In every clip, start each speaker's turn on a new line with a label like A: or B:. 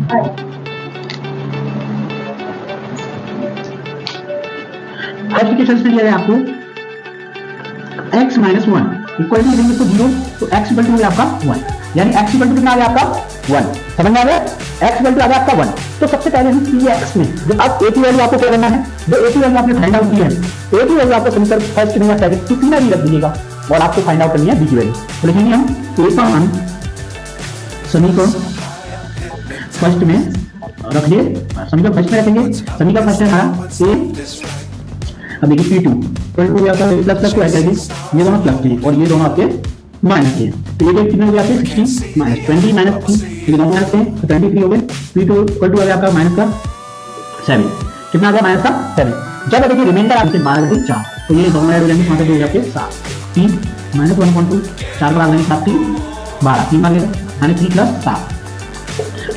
A: First equation से दिया है आपको x minus one equal to देंगे तो 0, तो x इक्वल टू आपका 1, यानी x इक्वल टू कितना आ गया आपका 1, समझ में आ गया? x इक्वल टू आ गया आपका 1। तो सबसे पहले हम px में जो अब a की वैल्यू आपको क्या करना है, जो a की वैल्यू आपने फाइंड आउट की है, a की वैल्यू आपको समीकरण फर्स्ट में या सेकंड किसी ना भी रख दीजिएगा और आपको फाइंड आउट करनी है b की वैल्यू। तो लिखेंगे हम a का मान समीकरण फर्स्ट में रख लिए, समीकरण फर्स्ट में रखेंगे, समीकरण फर्स्ट है हमारा a, अब देखिए p2 प्लस प्लस को ऐड करके ये दोनों प्लस के और ये दोनों आपके माइनस के, तो ये कितने हो गए आपके 16 माइनस 20 माइनस 3, ये दोनों माइनस के तो 23 हो गए। p2 इक्वल टू आ गया आपका माइनस का 7, कितना आ गया माइनस का 7। जब देखिए रिमाइंडर आपसे 12/4, तो ये दोनों ऐड हो जाएंगे, वहां पे हो जाएंगे 7 3 माइनस 1.2 4 का आ जाएंगे 7 3 12 3 आ गया minus 3 plus 7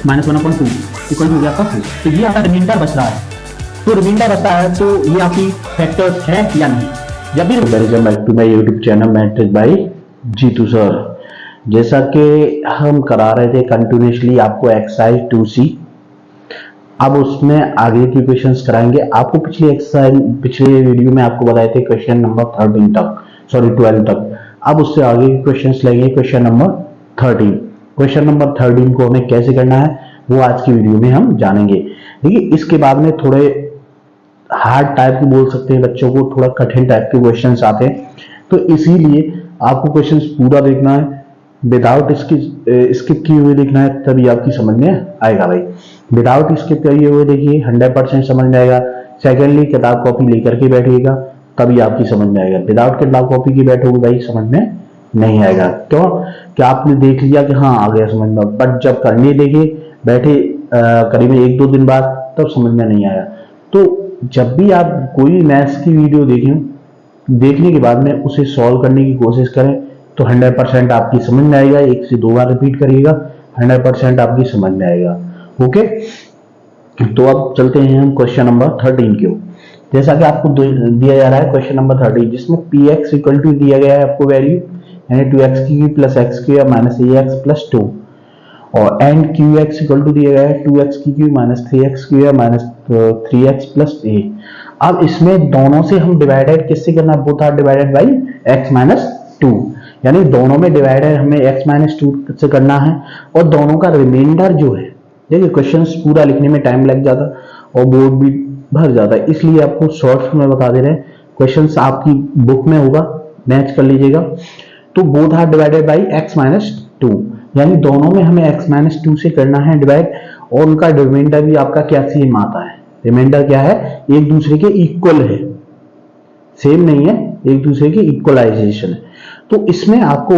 A: minus 1.2 equal to हो गया आपका 4। तो ये आपका रिमाइंडर बच रहा है, तो रिमाइंडर बचता है, तो ये आपकी फैक्टर्स है या नहीं। जब भी
B: welcome back to my YouTube channel maths by Jeetu sir. जैसा कि हम करा रहे थे कंटिन्यूसली आपको एक्सरसाइज 2C, अब उसमें आगे की क्वेश्चंस कराएंगे। आपको पिछले वीडियो में आपको बताए थे क्वेश्चन नंबर 13 तक, सॉरी 12 तक। अब उससे आगे के क्वेश्चंस लेंगे क्वेश्चन नंबर 13। क्वेश्चन नंबर 13 को हमें कैसे करना है वो आज की वीडियो में हम जानेंगे। देखिए इसके बाद में थोड़े हार्ड टाइप के बोल सकते हैं, बच्चों को थोड़ा कठिन टाइप के क्वेश्चंस आते हैं, तो इसीलिए आपको क्वेश्चंस पूरा देखना है, विदाउट स्किप किए हुए देखना है, तभी आपकी समझ में आएगा भाई। विदाउट स्किप किए हुए देखिए 100% समझ में आएगा। सेकेंडली किताब कॉपी लेकर के बैठिएगा तभी आपकी समझ में आएगा। विदाउट किताब कॉपी की बैठोगे भाई समझ में नहीं आएगा। क्यों? क्या आपने देख लिया कि हाँ आ गया समझ में, बट जब करने देखे बैठे करीब 1-2 दिन बाद तब समझ में नहीं आया। तो जब भी आप कोई मैथ्स की वीडियो देखें, देखने के बाद में उसे सॉल्व करने की कोशिश करें तो 100% आपकी समझ में आएगा। 1 से 2 बार रिपीट करिएगा, 100% आपकी समझ में आएगा। ओके, तो अब चलते हैं हम क्वेश्चन नंबर 13 की ओर। जैसा कि आपको दिया जा रहा है क्वेश्चन नंबर 13, जिसमें px इक्वल टू दिया गया है आपको वैल्यू, यानी 2x³ plus x² minus ax plus 2, और एंड qx इक्वल टू दिया गया है 2x³ minus 3x² minus 3x plus a। अब इसमें दोनों से हम डिवाइडेड किससे करना है, both are divided by x minus 2, यानी दोनों में डिवाइडेड हमें x माइनस 2 से करना है, और दोनों का रिमाइंडर जो है, देखिए क्वेश्चन पूरा लिखने में टाइम लग जाता और बोर्ड भी भर जाता है, इसलिए आपको शॉर्ट्स में बता दे रहे हैं। क्वेश्चन आपकी बुक में होगा, मैच कर लीजिएगा। तो both are divided by x minus 2, यानी दोनों में हमें x माइनस 2 से करना है डिवाइड, और उनका रिमाइंडर भी आपका क्या सेम आता है। रिमाइंडर क्या है, एक दूसरे के इक्वल है, सेम नहीं है, एक दूसरे के इक्वलाइजेशन है। तो इसमें आपको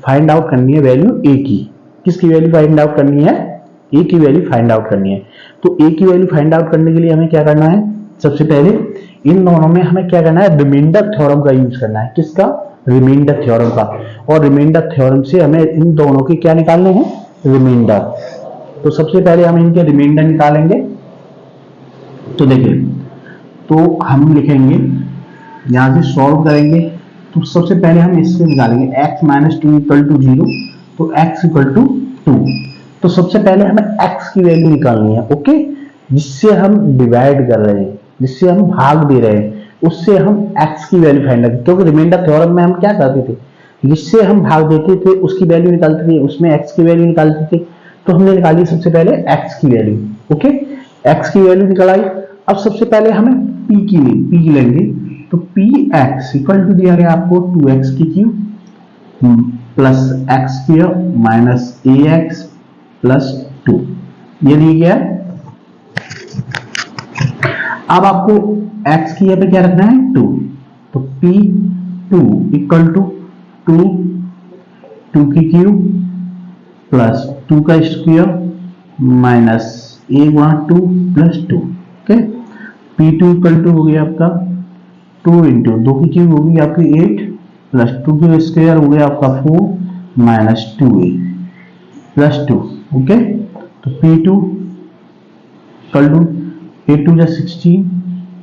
B: फाइंड आउट करनी है वैल्यू a की। किसकी वैल्यू फाइंड आउट करनी है, a की वैल्यू फाइंड आउट करनी है। तो a की वैल्यू फाइंड आउट करने के लिए हमें क्या करना है, सबसे पहले इन दोनों में हमें क्या करना है, रिमाइंडर थ्योरम का यूज करना है। किसका, रिमाइंडर थ्योरम का। और रिमाइंडर थ्योरम से हमें इन दोनों के क्या निकालने हैं, रिमाइंडर। तो सबसे पहले हम इनके रिमाइंडर निकालेंगे। तो देखिए, तो हम लिखेंगे यहां से सॉल्व करेंगे, तो सबसे पहले हम इससे निकालेंगे x माइनस 2 इक्वल टू 0, तो x इक्वल टू 2। तो सबसे पहले हमें x की वैल्यू निकालनी है, ओके, जिससे हम डिवाइड कर रहे हैं, जिससे हम भाग दे रहे हैं, उससे हम x की वैल्यू फाइंड करते। क्योंकि रिमाइंडर थ्योरम में हम क्या करते थे, जिससे हम भाग देते थे उसकी वैल्यू निकालते थे, उसमें x की वैल्यू निकालते थे। तो हमने निकाली सबसे पहले x की वैल्यू, ओके, x की वैल्यू निकाली। अब सबसे पहले हमें p की लेंगे, तो px इक्वल टू दिया गया आपको 2x³ plus x² minus ax plus 2, ये दिया गया। अब आपको x की पे क्या रखना है, 2, तो p2 इक्वल टू 2 प्लस 2 का स्क्वायर माइनस a गुणा 2 plus 2, okay. p2 equal to हो गया आपका 2 इंटू 2 की क्यूब होगी आपकी 8 प्लस 2 की स्क्वायर हो गया आपका 4 माइनस 2a प्लस 2, ओके। तो p2 equal to 8 two 16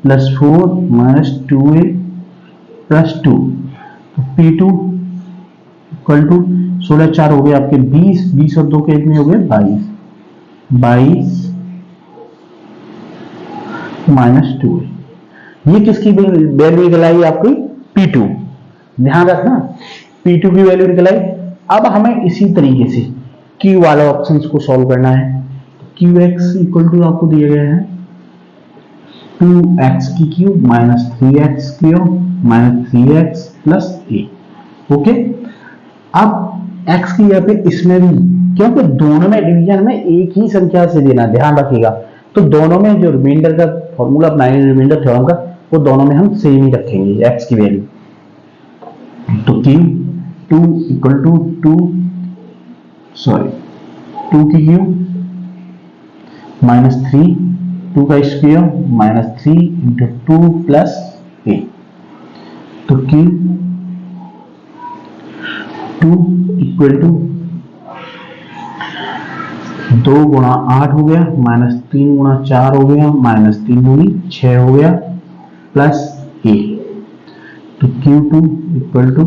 B: plus 4 minus 2a plus 2, तो p2 इक्वल टू 16 4 हो गए आपके 20 और 2 के 1 में हो गए 22, 22 माइनस 2। ये किसकी वैल्यू निकल आई आपकी? P2। ध्यान रखना, P2 की वैल्यू निकल आई। अब हमें इसी तरीके से Q वाला ऑप्शन को सॉल्व करना है। QX इक्वल टू आपको दिए गए हैं 2x की cube minus 3x cube minus 3x plus a। Okay, अब x की जगह पे इसमें भी, क्योंकि दोनों में डिवीजन में एक ही संख्या से देना, ध्यान रखिएगा, तो दोनों में जो रिमाइंडर का फॉर्मूला बनाएंगे रिमाइंडर थ्योरम का, वो दोनों में हम सेम ही रखेंगे x की वैल्यू। तो Q2 इक्वल टू 2 की क्यूब माइनस 3, 2 का square minus 3 into 2 plus a। तो Q2 इक्वल टू 2 गुणा 8 हो गया, माइनस 3 गुणा 4 हो गया, माइनस 3 गुणी 6 हो गया, प्लस a। तो Q2 इक्वल टू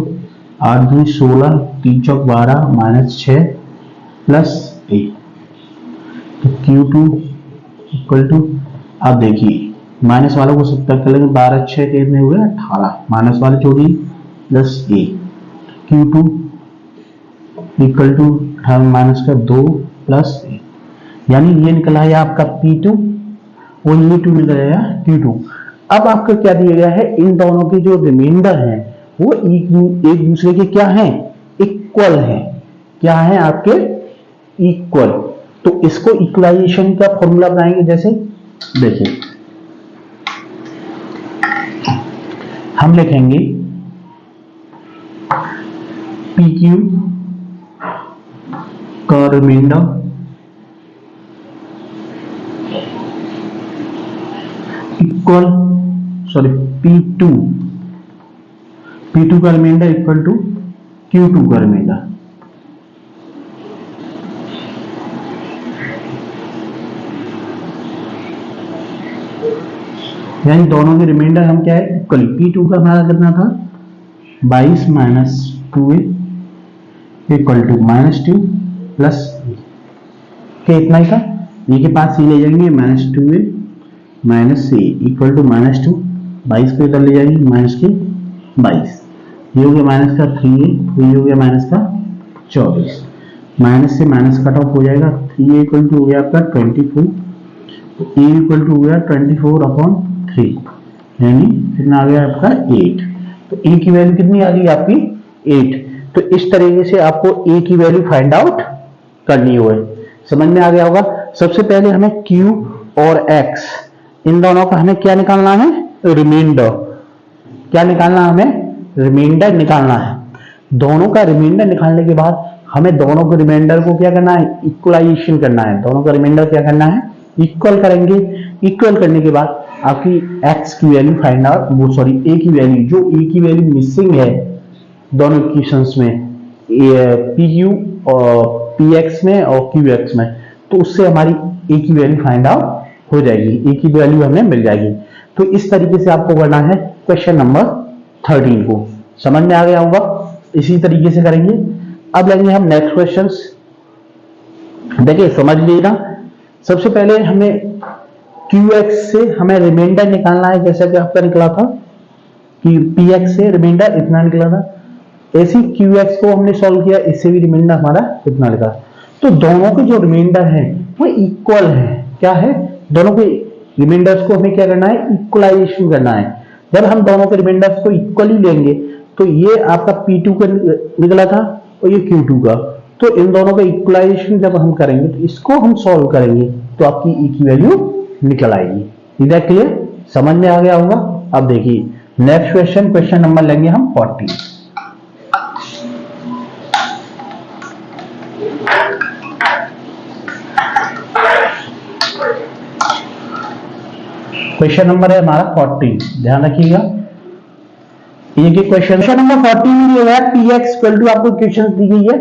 B: 8 दूनी 16, 3 चौक 12, माइनस 6 प्लस a। तो Q2 इक्वल टू, अब देखिए माइनस वालों को सब्ट्रैक्ट कर लेंगे, 12 6 कितने हुए 18, माइनस वाले छोड़िए plus a। Q2 equal to minus का 2 प्लस a, यानी ये निकला है आपका P2 और ये 2 निकल आया Q2। अब आपको क्या दिया गया है? इन दोनों की जो रिमाइंडर है वो एक दूसरे के क्या है? इक्वल है। क्या है आपके? इक्वल। तो इसको इक्वलाइजेशन का फॉर्मूला बनाएंगे। जैसे देखिए हम लिखेंगे PQ का रिमाइंडर इक्वल, सॉरी P2 का रिमाइंडर इक्वल टू Q2 का रिमाइंडर। यानी दोनों के रिमाइंडर हम क्या है? इक्वल। P2 का हमारा कितना था? 22 minus 2a equal to minus 2 plus के, इतना ही था। ये के पास ही ले जाएंगे minus 2a minus a equal to minus 2, 22 को इधर ले जाएंगे माइनस के 22, ये हो गया माइनस का 3a, ये हो गया माइनस का 24, माइनस से माइनस कट ऑफ हो जाएगा। 3a इक्वल टू हो गया आपका 24, तो a इक्वल टू हो गया 24/3, यानी कितना आ गया आपका 8। तो a की वैल्यू कितनी आ गई आपकी? 8। तो इस तरीके से आपको a की वैल्यू फाइंड आउट करनी होगी। समझ में आ गया होगा। सबसे पहले हमें q और x इन दोनों का हमें क्या निकालना है? रिमाइंडर। क्या निकालना है? हमें रिमाइंडर निकालना है। दोनों का रिमाइंडर निकालने के बाद हमें दोनों के रिमाइंडर को क्या करना है? इक्वलाइजेशन करना है। दोनों का रिमाइंडर क्या करना है? इक्वल करेंगे। इक्वल करने के बाद आपकी x की वैल्यू फाइंड आउट, वो सॉरी a की वैल्यू, जो a की वैल्यू मिसिंग है दोनों इक्वेशंस में, PQ और PX में और QX में, तो उससे हमारी a की वैल्यू फाइंड आउट हो जाएगी, a की वैल्यू हमें मिल जाएगी। तो इस तरीके से आपको करना है क्वेश्चन नंबर 13 को। समझ में आ गया होगा। इसी तरीके से करेंगे। अब लेंगे हम नेक्स्ट क्वेश्चन। देखिए समझ लीजिएगा। सबसे पहले हमें QX से हमें रिमाइंडर निकालना है, जैसा कि आपका निकला था कि PX से रिमाइंडर इतना निकला था, ऐसी QX को हमने सॉल्व किया, इससे भी रिमाइंडर हमारा इतना निकला। तो दोनों के जो रिमाइंडर है वो इक्वल है। क्या है? दोनों के रिमाइंडर्स को हमें क्या करना है? इक्वलाइजेशन करना है। जब हम दोनों के रिमाइंडर्स को इक्वली लेंगे तो ये आपका P2 का निकला था और ये Q2 का, तो इन दोनों का इक्वलाइजेशन जब हम करेंगे तो इसको हम सॉल्व करेंगे तो आपकी e की वैल्यू निकल आएगी। Is that clear? समझ में आ गया होगा। अब देखिए नेक्स्ट क्वेश्चन, क्वेश्चन नंबर लेंगे हम 40। क्वेश्चन नंबर है हमारा 40, ध्यान रखिएगा। ये क्वेश्चन नंबर 40 में दिया गया px इक्वल टू, आपको इक्वेशन दी गई है।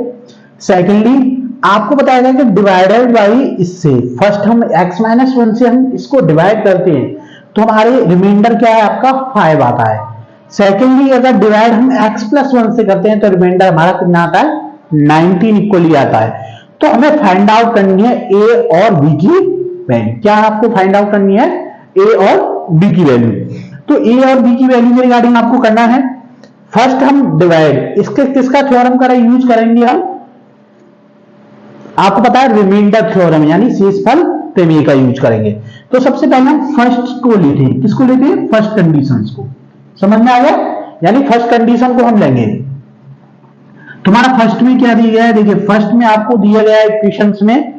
B: सेकेंडली आपको बताया गया कि डिवाइडेड बाई इससे, फर्स्ट हम x-1 से हम इसको डिवाइड करते हैं तो हमारे रिमाइंडर क्या है? आपका 5 आता है। सेकेंडली अगर डिवाइड हम x+1 से करते हैं तो रिमाइंडर हमारा कितना आता है? 19 इक्वली आता है। तो
A: तो हमें फाइंड आउट करनी है ए और बी की वैल्यू। क्या आपको फाइंड आउट करनी है? ए और बी की वैल्यू। तो ए और बी की वैल्यू के रिगार्डिंग आपको करना है, फर्स्ट हम डिवाइड, इसके किसका थ्योरम का यूज करेंगे हम? आपको पता है रिमाइंडर थ्योरम, यानी शेषफल प्रमेय का यूज करेंगे। तो सबसे पहले हम फर्स्ट को लेते हैं। किसको लेते हैं? फर्स्ट कंडीशंस को। समझ में आ गया? यानी फर्स्ट कंडीशन को हम लेंगे। तुम्हारा फर्स्ट में क्या दिया गया है? देखिए फर्स्ट में आपको दिया गया है इक्वेशंस में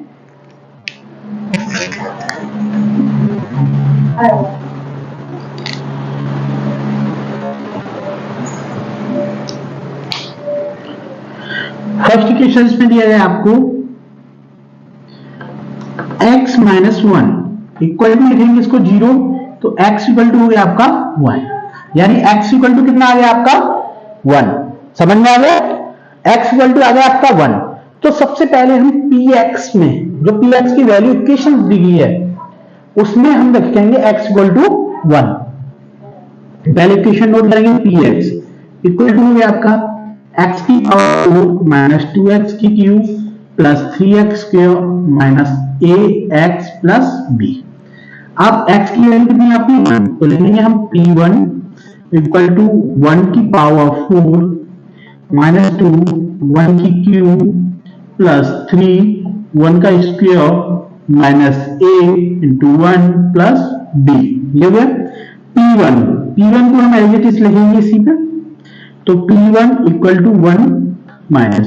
A: फर्स्ट इक्वेशंस में दिया गया है आपको x minus one equal to, लिखेंगे इसको 0, तो x इक्वल टू हो गया आपका 1, यानी x इक्वल टू कितना आ गया आपका 1। समझ में आ गया? x इक्वल टू आ गया आपका 1। तो सबसे पहले हम px में, जो px की वैल्यू इक्वेशन दी गई है, उसमें हम रखेंगे x इक्वल टू 1। पहले इक्वेशन नोट करेंगे, px इक्वल टू हो गया आपका x की पावर 4 माइनस 2x की cube plus 3x square minus ax plus b। अब x की वैल्यू कितनी है आपकी 1, तो लिखेंगे हम p1 इक्वल टू 1 की पावर 4 माइनस 2 1 की क्यूब प्लस 3 1 का square minus a into 1 plus b। ये हो गया p1 को हम एज इट इज लिखेंगे इसी पे, तो p1 इक्वल टू 1 माइनस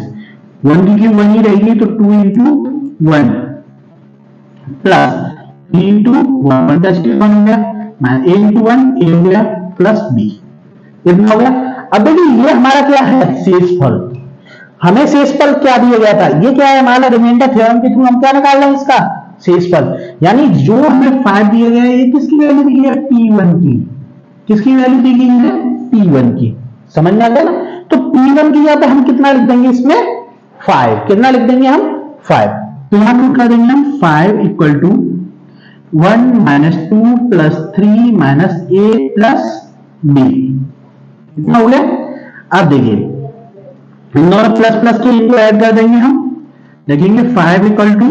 A: 1 की क्यूब 1 ही रहेगी, तो 2 इंटू 1 प्लस 3 इंटू 1 का स्क्वायर 1 हो गया, माइनस a इंटू 1 a हो गया प्लस b। इतना हो गया। अब देखिए ये हमारा क्या है? शेषफल। हमें शेषफल क्या दिया गया था? ये क्या है हमारा? रिमाइंडर थ्योरम के थ्रू हम क्या निकाल रहे हैं? इसका शेषफल। यानी जो हमें 5 दिया गया है, ये किसकी वैल्यू दी गई है? p1 की। किसकी वैल्यू दी गई है? p1 की। समझ में आ गया ना? तो p1 की जगह पे हम कितना लिख देंगे इसमें? 5। कितना लिख देंगे हम? 5। तो यहां पर कर देंगे हम 5 equal to 1 minus 2 plus 3 minus a plus b। इतना हो गया। अब देखिए नॉट प्लस प्लस के इनको ऐड कर देंगे हम, देखेंगे 5 इक्वल टू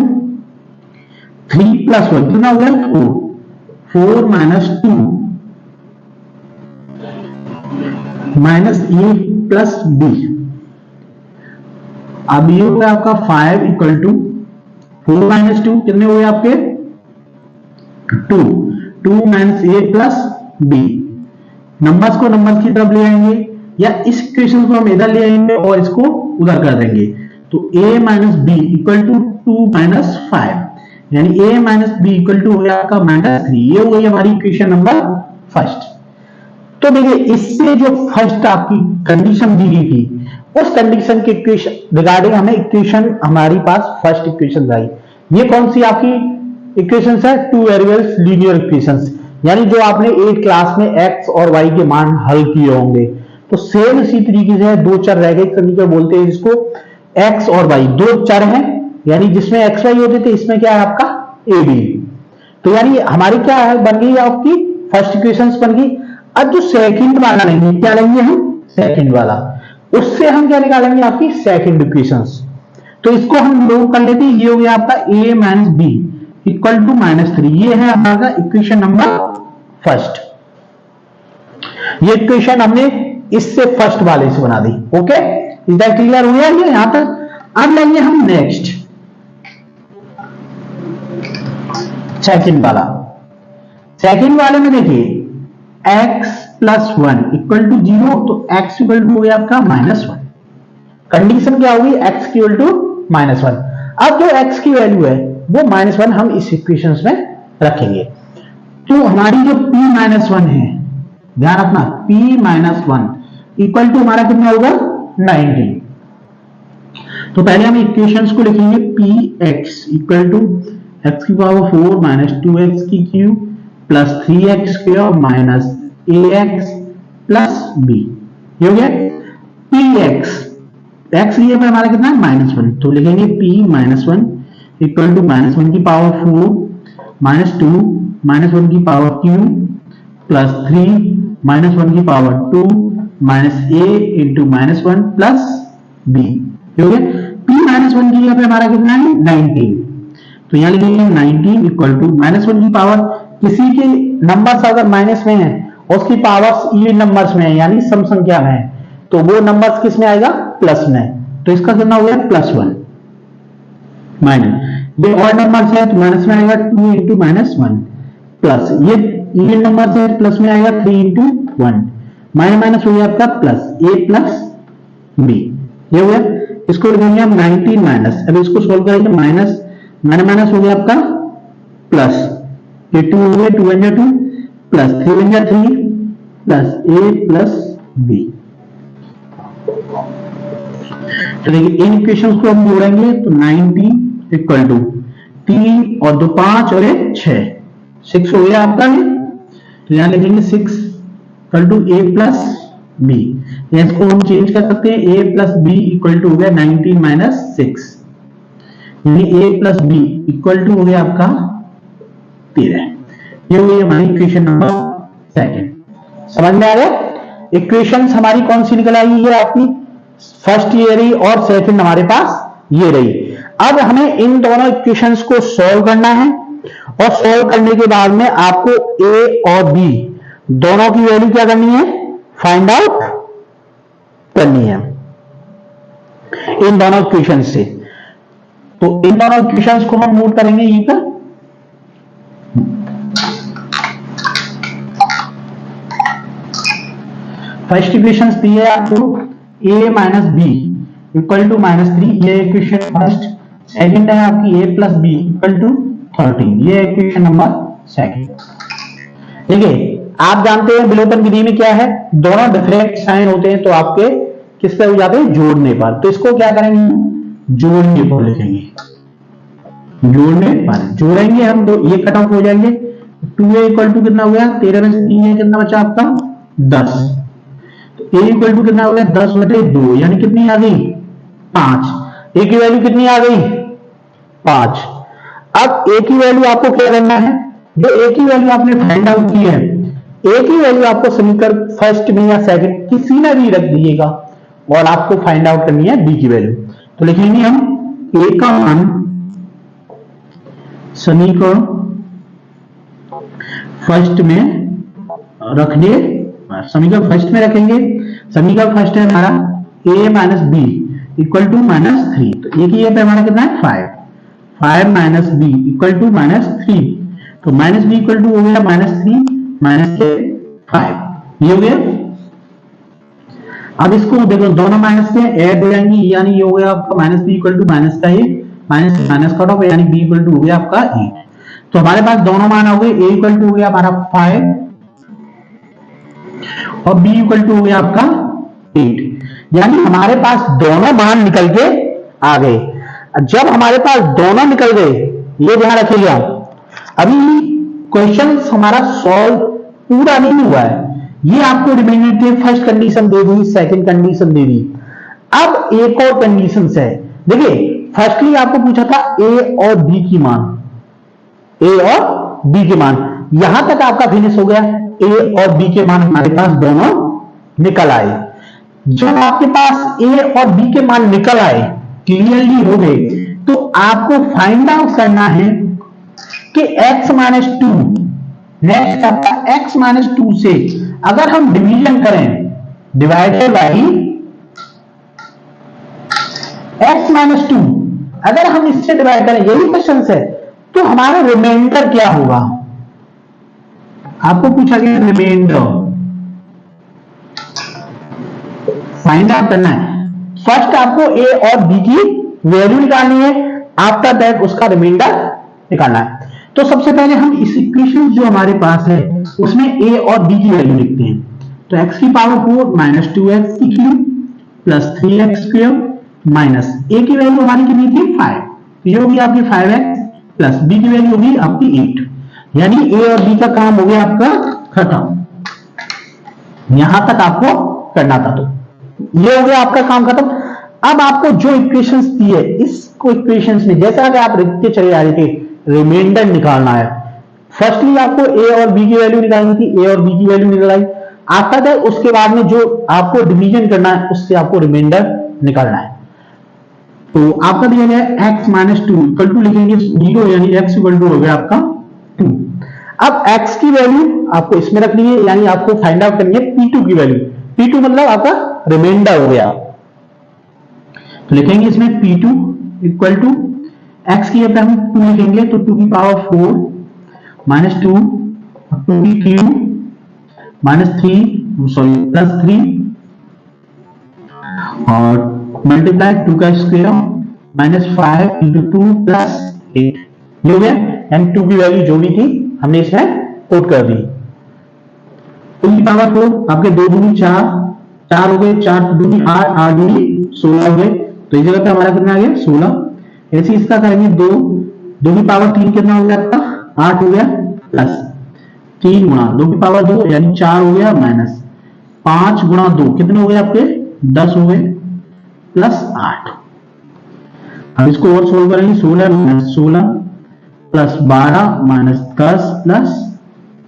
A: 3 प्लस 1 कितना हो गया? 4 minus 2 minus a plus b। अब ये हो गया आपका 5 इक्वल टू 4 माइनस 2 कितने हो गए आपके? 2 minus a plus b। Numbers को नंबर्स की तरफ ले आएंगे, या इस इक्वेशन को हम इधर ले आएंगे और इसको उधर कर देंगे, तो a minus B equal to 2 minus 5, यानी a minus B equal to हो गया आपका माइनस 3। ये हो गई हमारी इक्वेशन नंबर फर्स्ट। तो देखिए इससे जो फर्स्ट आपकी कंडीशन दी गई थी, उस कंडीशन के इक्वेशन रिगार्डिंग हमें इक्वेशन हमारी पास फर्स्ट इक्वेशन आई। ये कौन सी आपकी इक्वेशन है? 2 वेरिएबल्स लीनियर इक्वेशंस, यानी जो आपने 8 क्लास में x और y के मान हल किए होंगे। तो सेम इसी तरीके से है, 2 चर रह गए तरीके बोलते हैं जिसको, x और y 2 चर हैं, यानी जिसमें x y होते थे, इसमें क्या है आपका a b। तो यानी हमारी क्या है बन गई आपकी फर्स्ट इक्वेशंस बन गई। अब जो सेकंड वाला लेंगे, क्या लेंगे हम? सेकंड वाला, उससे हम क्या निकालेंगे? आपकी सेकंड इक्वेशंस। तो इसको हम लोग कर लेते हैं, ये हो गया आपका a minus B equal to minus 3। ये है हमारा इक्वेशन नंबर फर्स्ट। ये इक्वेशन हमने इससे फर्स्ट वाले से बना दी। ओके, इज दैट क्लियर हो गया ये यहां तक? अब लेंगे हम नेक्स्ट सेकंड वाला। सेकंड वाले में देखिए x प्लस 1 इक्वल टू 0, तो x इक्वल टू हो गया आपका माइनस 1। कंडीशन क्या होगी? x equal to minus 1। अब जो x की वैल्यू है वो माइनस 1 हम इस इक्वेशन में रखेंगे। तो हमारी जो p माइनस 1 है, ध्यान रखना, p माइनस 1 इक्वल टू हमारा कितना होगा? 19। तो पहले हम इक्वेशंस को लिखेंगे, px इक्वल टू x की पावर 4 माइनस 2x की cube plus 3x square minus ax plus b। ये हो गया px। x ये पे हमारा कितना है? माइनस 1। तो लिखेंगे p minus 1 equal to minus 1 की पावर 4 माइनस 2 माइनस 1 की पावर क्यूब प्लस 3 माइनस 1 की power 2 minus a into minus 1 plus b। हो गया p माइनस वन की जगह पे हमारा कितना है 19, तो यहाँ लिखेंगे 19 इक्वल टू माइनस वन की पावर, किसी के नंबर्स अगर माइनस में है और उसकी पावर्स इवन नंबर्स में है यानी सम संख्या में है, तो वो नंबर्स किस में आएगा प्लस में, तो इसका कितना हो गया प्लस वन माइनस, ये ऑड नंबर्स है तो माइनस में आएगा 2 इंटू माइनस वन, प्लस ये इवन नंबर्स है प्लस में आएगा 3 इंटू वन, माइनस माइनस हो गया आपका प्लस a प्लस b, ये हो गया। इसको लिखेंगे हम 19 माइनस, अब इसको सोल्व करेंगे माइनस माइनस माइनस हो गया आपका प्लस, ये 2 हो गया 2 × 2 plus 3 × 3 plus a plus b। तो देखिए इन इक्वेशंस को हम जोड़ेंगे तो 19 इक्वल टू 3 और 2 5 और 1 6 हो गया आपका ये, तो यहां लिखेंगे 6 equal to a plus b, इसको हम चेंज कर सकते हैं a plus b equal to हो गया 19 माइनस 6, यानी a plus b equal to हो गया आपका 13, ये हो गई हमारी इक्वेशन नंबर सेकंड। समझ में आ गया? इक्वेशंस हमारी कौन सी निकल आई है आपकी, फर्स्ट ये रही और सेकंड हमारे पास ये रही। अब हमें इन दोनों इक्वेशंस को सॉल्व करना है और सॉल्व करने के बाद में आपको a और b दोनों की वैल्यू क्या करनी है, फाइंड आउट करनी है इन दोनों इक्वेशन से। तो इन दोनों इक्वेशंस को हम नोट करेंगे यहीं पर, फर्स्ट इक्वेशन दी है आपको a minus B equal to minus 3, ये इक्वेशन फर्स्ट। सेकंड है आपकी a plus B equal to 13, ये इक्वेशन नंबर सेकंड। देखिए आप जानते हैं विलोपन विधि में क्या है, दोनों डिफरेंट साइन होते हैं तो आपके किस पे हो जाते हैं जोड़ने पर, तो इसको क्या करेंगे जोड़ने पर लिखेंगे, जोड़ने पर जोड़ेंगे हम तो ये कट ऑफ हो जाएंगे। 2a इक्वल टू कितना हो गया 13 में से 3 कितना बचा आपका 10, तो a इक्वल टू कितना हो गया 10/2, यानी कितनी आ गई 5, a की वैल्यू कितनी आ गई 5। अब a की वैल्यू आपको क्या करना है, जो a की वैल्यू आपने फाइंड आउट की है, a की वैल्यू आपको समीकरण फर्स्ट में या सेकंड किसी में भी रख दीजिएगा और आपको फाइंड आउट करनी है b की वैल्यू। तो लिखेंगे हम a का मान समीकरण फर्स्ट में रखिए, समीकरण फर्स्ट में रखेंगे। समीकरण फर्स्ट है हमारा a minus B equal to minus 3, तो a की पे हमारा कितना है 5 minus B equal to minus 3, तो माइनस बी इक्वल टू हो गया माइनस 3 माइनस 5, ये हो गया। अब इसको देखो दोनों माइनस के ऐड हो जाएंगे, यानी ये हो गया आपका minus B equal to minus का 1 माइनस माइनस कट ऑफ, यानी b इक्वल टू हो गया आपका 8। तो हमारे पास दोनों मान हो गए, a इक्वल टू हो गया हमारा 5 और b इक्वल टू हो गया आपका 8, यानी हमारे पास दोनों मान निकल के आ गए। जब हमारे पास दोनों निकल गए, ये ध्यान रखिएगा, अभी क्वेश्चन हमारा सॉल्व पूरा नहीं हुआ है, ये आपको रिमेंडर फर्स्ट कंडीशन दे दी, सेकंड कंडीशन दे दी। अब एक और कंडीशन है, देखिए फर्स्टली आपको पूछा था a और b की मान, a और b के मान, यहां तक आपका फिनिश हो गया, a और b के मान हमारे पास दोनों निकल आए। जब आपके पास a और b के मान निकल आए, क्लियरली हो गए, तो आपको फाइंड आउट करना है कि x माइनस 2, नेक्स्ट आपका x माइनस 2 से अगर हम डिवीजन करें, डिवाइडेड बाई x माइनस 2, अगर हम इससे डिवाइड करें, यही क्वेश्चन है, तो हमारा रिमाइंडर क्या होगा, आपको पूछा गया रिमाइंडर फाइंड आउट करना है। फर्स्ट आपको a और b की वैल्यू निकालनी है, आफ्टर दैट उसका रिमाइंडर निकालना है। तो सबसे पहले हम इस इक्वेशन जो हमारे पास है उसमें a और b की वैल्यू लिखते हैं। तो x की power 4 minus 2x plus 3x square minus a की वैल्यू हमारी कितनी थी 5, तो ये होगी आपकी 5x प्लस b की वैल्यू होगी आपकी 8, यानी a और b का काम हो गया आपका खत्म, यहां तक आपको करना था, तो ये हो गया आपका काम खत्म। अब आपको जो इक्वेशंस दी है, इसको इक्वेशंस में जैसा कि आप लिखते चले जा रहे थे, रिमाइंडर निकालना है। फर्स्टली आपको a और b की वैल्यू निकालनी थी, a और b की वैल्यू निकाली, आफ्टर दैट उसके बाद में जो आपको डिवीजन करना है उससे आपको रिमाइंडर निकालना है। तो आपका दिया गया है x minus two equal to लिखेंगे 0, यानी x इक्वल टू हो गया आपका 2। अब x की वैल्यू आपको इसमें रखनी है, यानी आपको फाइंड आउट करनी है p2 की वैल्यू। p2 मतलब आपका रिमाइंडर हो गया। तो लिखेंगे इसमें p2 इक्वल टू x की जगह हम 2 लिखेंगे, तो 2 की पावर 4 माइनस 2 2 की क्यूब माइनस 3 सॉरी प्लस 3 और मल्टीप्लाई 2 का स्क्वायर माइनस 5 इंटू 2 प्लस 8, ये हो गया। एंड 2 की वैल्यू जो भी थी हमने इसमें पुट कर दी। 2 की पावर 4 आपके 2 दूनी 4 4 हो गए, 4 दूनी 8 8 दूनी 16 हो गए, तो इस जगह पे हमारा कितना आ गया 16। ऐसे इसका करेंगे 2 2 की पावर 3 कितना हो गया आपका 8 हो गया, प्लस 3 गुणा 2 की पावर 2 यानी 4 हो गया, माइनस 5 गुणा 2 कितने हो गए आपके 10 हो गए, प्लस 8। अब इसको और सोल्व करेंगे, 16 माइनस 16 प्लस 12 माइनस 10 प्लस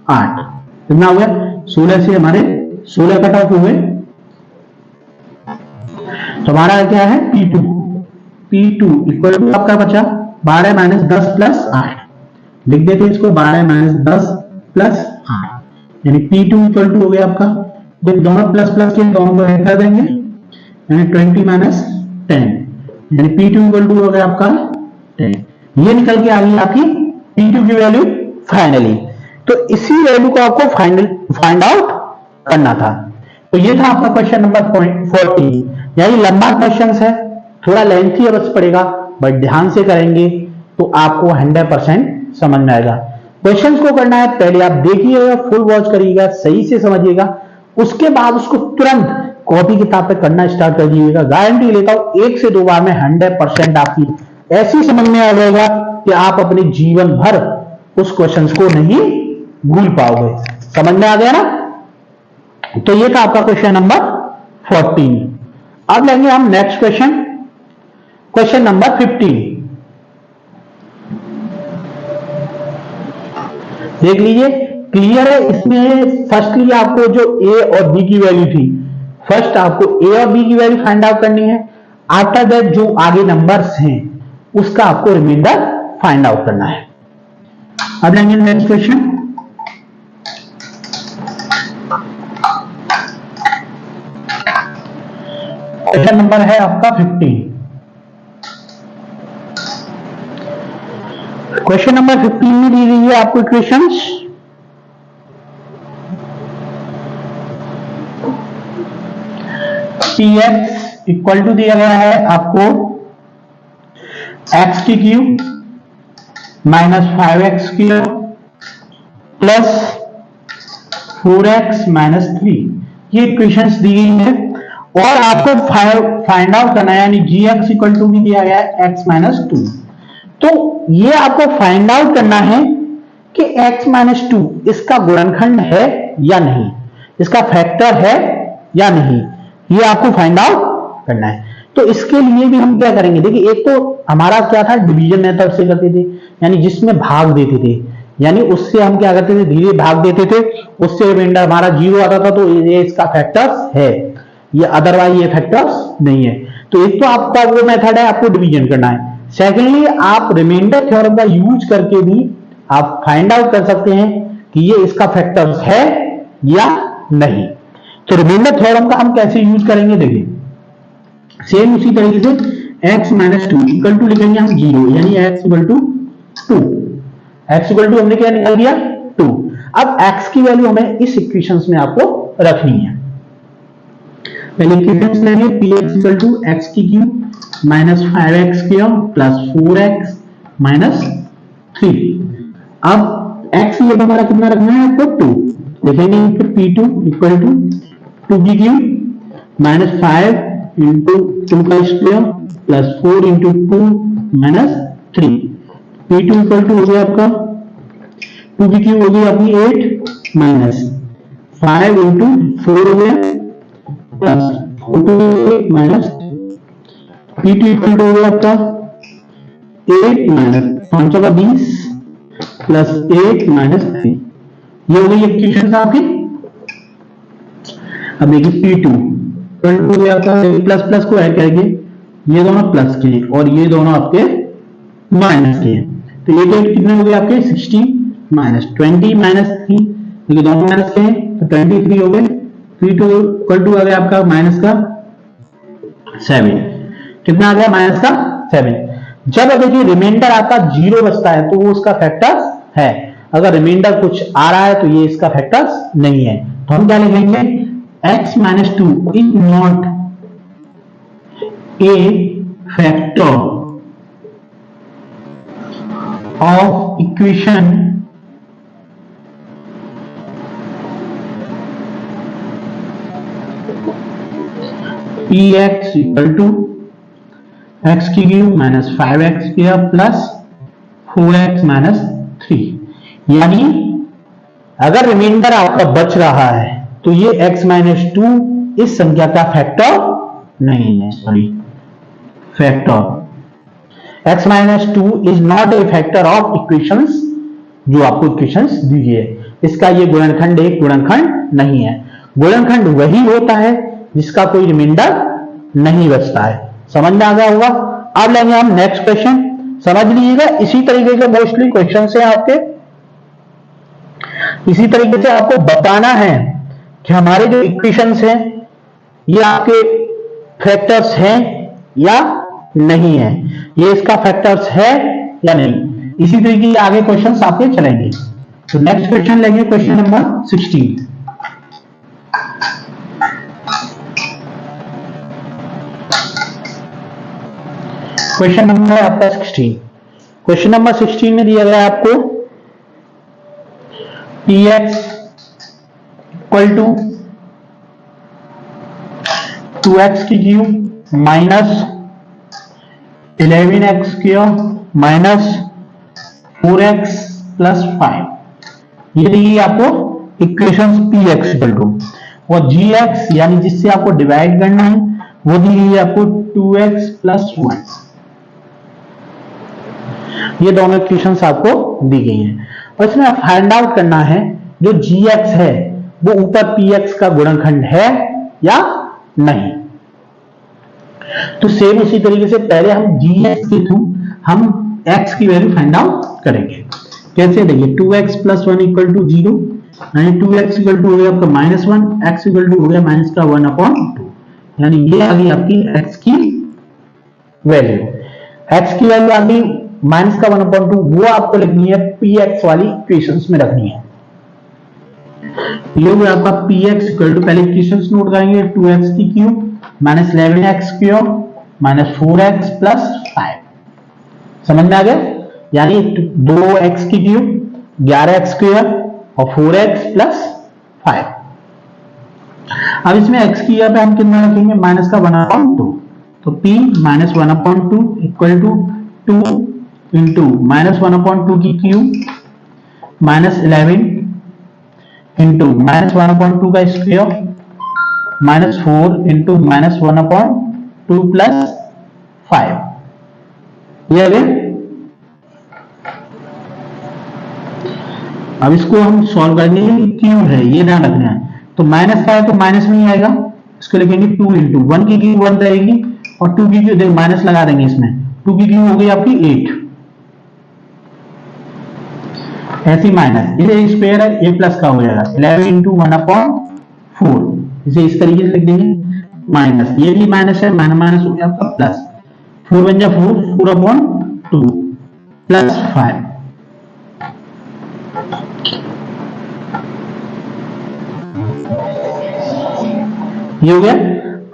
A: 8 कितना हो गया 16 से हमारे 16 कट ऑफ हो गए। तो हमारा क्या है P2 इक्वल टू आपका बचा 12 माइनस 10 प्लस 8, लिख देते हैं इसको 12 माइनस 10 प्लस 8, यानी P2 इक्वल टू हो गया आपका, जब दोनों प्लस प्लस के दोनों को ऐड कर देंगे यानी 20 माइनस 10, यानी P2 इक्वल टू हो गया आपका 10। ये निकल के आ गई आपकी P2 की वैल्यू फाइनली। तो इसी वैल्यू को आपको फाइंड आउट करना था। तो ये था आपका क्वेश्चन नंबर 14, यानी लंबा क्वेश्चन है, थोड़ा लेंथी अवश्य पड़ेगा, बट ध्यान से करेंगे तो आपको 100% समझ में आएगा। क्वेश्चंस को करना है पहले आप देखिएगा, फुल वॉच करिएगा, सही से समझिएगा, उसके बाद उसको तुरंत कॉपी किताब पे करना स्टार्ट कर दीजिएगा। गारंटी लेता हूं 1 से 2 बार में 100% आपकी ऐसी समझ में आ जाएगा कि आप अपने जीवन भर उस क्वेश्चन को नहीं भूल पाओगे। समझ में आ गया ना? तो ये था आपका क्वेश्चन नंबर 14। अब लेंगे हम नेक्स्ट क्वेश्चन नंबर 15। देख लीजिए, क्लियर है। इसमें फर्स्टली आपको जो ए और बी की वैल्यू थी, फर्स्ट आपको ए और बी की वैल्यू फाइंड आउट करनी है। आफ्टर दैट जो आगे नंबर्स हैं उसका आपको रिमाइंडर फाइंड आउट करना है। अब लेंगे नेक्स्ट क्वेश्चन। क्वेश्चन नंबर है आपका 15। क्वेश्चन नंबर 15 में दी गई है आपको इक्वेशंस। Px इक्वल टू दिया गया है आपको x की cube minus 5x cube plus 4x minus 3, ये इक्वेशंस दी गई है। और आपको फाइंड आउट करना है, यानी gx इक्वल टू भी दिया गया है x माइनस 2। तो ये आपको फाइंड आउट करना है कि x माइनस 2 इसका गुणनखंड है या नहीं, इसका फैक्टर है या नहीं, ये आपको फाइंड आउट करना है। तो इसके लिए भी हम क्या करेंगे, देखिए एक तो हमारा क्या था, डिवीजन मेथड से करते थे, यानी जिसमें भाग देते थे, यानी उससे हम क्या करते थे, धीरे भाग देते थे, उससे रिमाइंडर हमारा 0 आता था, तो ये इसका फैक्टर्स है, ये अदरवाइज ये फैक्टर्स नहीं है। तो एक तो आपका वो मेथड है, आपको डिवीजन करना है। सेकेंडली आप रिमाइंडर थ्योरम का यूज करके भी आप फाइंड आउट कर सकते हैं कि ये इसका फैक्टर्स है या नहीं। तो रिमाइंडर थ्योरम का हम कैसे यूज करेंगे, देखिए सेम उसी तरीके से x माइनस 2 इक्वल टू लिखेंगे हम 0, यानी x equal to 2, x equal to हमने क्या निकाल दिया 2। अब x की वैल्यू हमें इस इक्वेशंस में आपको रखनी है। पहले इक्वेशंस लेंगे, px इक्वल टू x की cube minus 5x cube plus 4x minus 3। अब x ये हमारा कितना रखना है आपको 2, लिखेंगे फिर p2 इक्वल टू 2 की क्यूब माइनस 5 इंटू 2 का square plus 4 into 2 minus 3। P2 equal to हो गया आपका 2 की क्यूब हो गई अपनी 8 माइनस 5 इंटू 4 हो गया plus 8 minus P2 equal to हो गया आपका 8 माइनस 5 का 20 प्लस 8 माइनस 3। ये हो गई इक्वेशन आपकी। अब देखिए P2 प्लस प्लस को ऐड करेंगे ये दोनों प्लस के और ये दोनों आपके माइनस के। तो ये तो कितने हो गए आपके 16 माइनस 20 माइनस 3, ये दोनों माइनस के हैं तो 23 हो गए। 3 टू इक्वल टू आ गया आपका माइनस का 7, कितना आ गया माइनस का 7। जब अगर ये रिमाइंडर आपका 0 बचता है तो वो उसका फैक्टर है, अगर रिमाइंडर कुछ आ रहा है तो ये इसका फैक्टर नहीं है। तो हम क्या लिखेंगे x minus 2 is not a factor of equation px equal to x की cube minus 5x cube plus 4x minus 3। यानी अगर रिमाइंडर आपका बच रहा है तो ये x माइनस 2 इस संख्या का फैक्टर नहीं है, sorry factor x minus 2 is not a factor of equations, जो आपको इक्वेशंस दी है इसका ये गुणनखंड एक गुणनखंड नहीं है। गुणनखंड वही होता है जिसका कोई रिमाइंडर नहीं बचता है। समझ में आ गया होगा। अब लेंगे हम नेक्स्ट क्वेश्चन, समझ लीजिएगा। इसी तरीके के मोस्टली क्वेश्चन है आपके, इसी तरीके से आपको बताना है कि हमारे जो इक्वेशंस हैं ये आपके फैक्टर्स हैं या नहीं है, ये इसका फैक्टर्स है या नहीं। इसी तरीके के आगे क्वेश्चंस आपके चलेंगे। तो नेक्स्ट क्वेश्चन लेंगे क्वेश्चन नंबर 16। क्वेश्चन नंबर आपका 16। क्वेश्चन नंबर 16 में दिया गया आपको px इक्वल टू 2x की cube minus 11x cube minus 4x plus 5। ये देखिए आपको इक्वेशन px इक्वल टू और gx यानी जिससे आपको डिवाइड करना है वो दी गई है आपको 2x प्लस 1। ये दोनों इक्वेशंस आपको दी गई हैं और इसमें फाइंड आउट करना है जो gx है वो ऊपर px का गुणनखंड है या नहीं। तो सेम उसी तरीके से पहले हम gx के थ्रू हम x की वैल्यू फाइंड आउट करेंगे। कैसे देखिए 2x प्लस 1 इक्वल टू 0 यानी 2x इक्वल टू हो गया आपका माइनस 1, x इक्वल टू हो गया माइनस का 1/2, यानी ये आ गई आपकी x की वैल्यू। x की वैल्यू आ गई माइनस का 1/2, वो आपको लिखनी है px वाली इक्वेशंस में रखनी है। ये हो गया आपका px इक्वल टू पहले इक्वेशंस नोट करेंगे 2x की cube minus 11x cube minus 4x plus 5। समझ में आ गया, यानी 2x की क्यूब 11x क्यूब और 4x प्लस 5। अब इसमें x की जगह पे हम कितना रखेंगे माइनस का 1/2, तो p minus 1/2 equal to 2 into minus 1/2 की क्यूब माइनस 11 इंटू माइनस 1/2 का square minus 4 into minus 1/2 plus 5। ये अगेन अब इसको हम सॉल्व करने क्यूब है ये ध्यान रखना है। तो माइनस का है तो माइनस में ही आएगा, इसको लिखेंगे 2 इंटू 1 की क्यूब 1 रहेगी और 2 की क्यूब माइनस लगा देंगे इसमें, 2 की क्यूब हो गई आपकी 8 ऐसी माइनस इसे स्क्वायर है ये प्लस का हो जाएगा 11 इंटू 1/4, इसे इस तरीके से लिख देंगे माइनस, ये भी माइनस है माइनस माइनस हो गया आपका प्लस 4 बन जाए 4/2 प्लस 5। ये हो गया।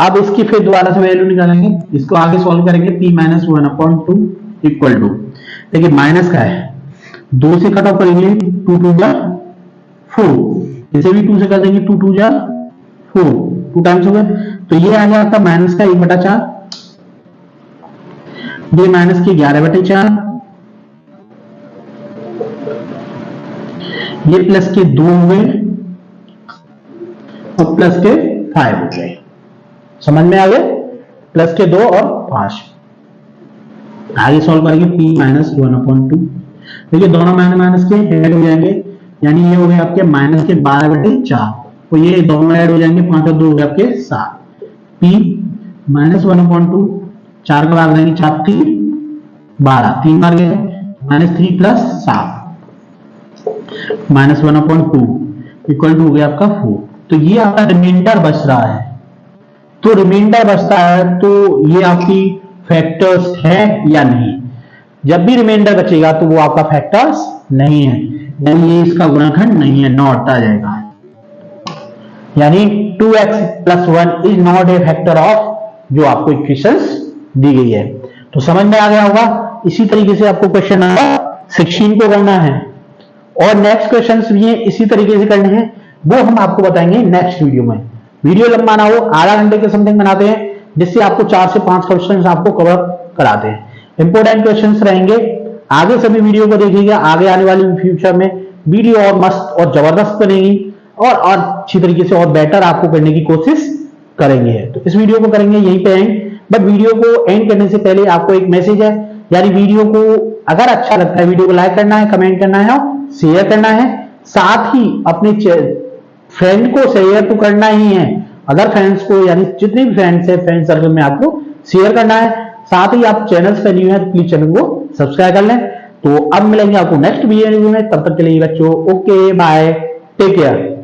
A: अब इसकी फिर दोबारा से वैल्यू निकालेंगे, इसको आगे सॉल्व करेंगे p माइनस 1/2 इक्वल टू, देखिए माइनस का है 2 से कट ऑफ करेंगे 2 2 जा 4, इसे भी 2 से कर देंगे 2 2 जा 4, 2 टाइम्स हो गए। तो ये आ गया आपका माइनस का 1/4, ये माइनस के 11/4, ये प्लस के 2 हो गए और प्लस के 5 हो गए। समझ में आ गए, प्लस के 2 और 5। आगे सॉल्व करेंगे p माइनस 1/2, देखिए दोनों माइनस माइनस के ऐड हो जाएंगे, यानी ये हो गए आपके माइनस के 12/4, तो ये दोनों ऐड हो जाएंगे 5 और 2 हो गए आपके 7। p माइनस 1/2 4 का भाग देंगे, 4 3 12, 3 बार गए, -3 प्लस 7 -1/2 इक्वल टू हो गया आपका 4। तो ये आपका रिमाइंडर बच रहा है। तो रिमाइंडर बचता है तो ये आपकी फैक्टर्स है या नहीं। जब भी रिमाइंडर बचेगा तो वो आपका फैक्टर्स नहीं है, यानी ये इसका गुणनखंड नहीं है, नॉट आ जाएगा। यानी 2x + 1 is not a factor of जो आपको इक्वेशंस दी गई है। तो समझ में आ गया होगा। इसी तरीके से आपको क्वेश्चन नंबर 16 को करना है और नेक्स्ट क्वेश्चंस भी इसी तरीके से करने हैं, वो हम आपको बताएंगे नेक्स्ट वीडियो में। वीडियो लंबा ना हो, आधा घंटे के समथिंग बनाते हैं, जिससे आपको 4 से 5 क्वेश्चंस आपको कवर कराते हैं। इंपोर्टेंट क्वेश्चंस रहेंगे, आगे सभी वीडियो को देखिएगा। आगे आने वाली फ्यूचर में वीडियो और मस्त और जबरदस्त बनेगी और अच्छी तरीके से और बेटर आपको करने की कोशिश करेंगे। तो इस वीडियो को करेंगे यहीं पे एंड, बट वीडियो को एंड करने से पहले आपको एक मैसेज है, यानी वीडियो को अगर अच्छा लगता है वीडियो को लाइक करना है, कमेंट करना है और शेयर करना है। साथ ही अपने फ्रेंड को शेयर तो करना ही है, अदर फ्रेंड्स को, यानी जितने भी फ्रेंड्स है फ्रेंड सर्कल में आपको शेयर करना है। साथ ही आप चैनल पे न्यू है तो प्लीज चैनल को सब्सक्राइब कर लें। तो अब मिलेंगे आपको नेक्स्ट वीडियो में, तब तक के लिए बच्चों ओके बाय, टेक केयर।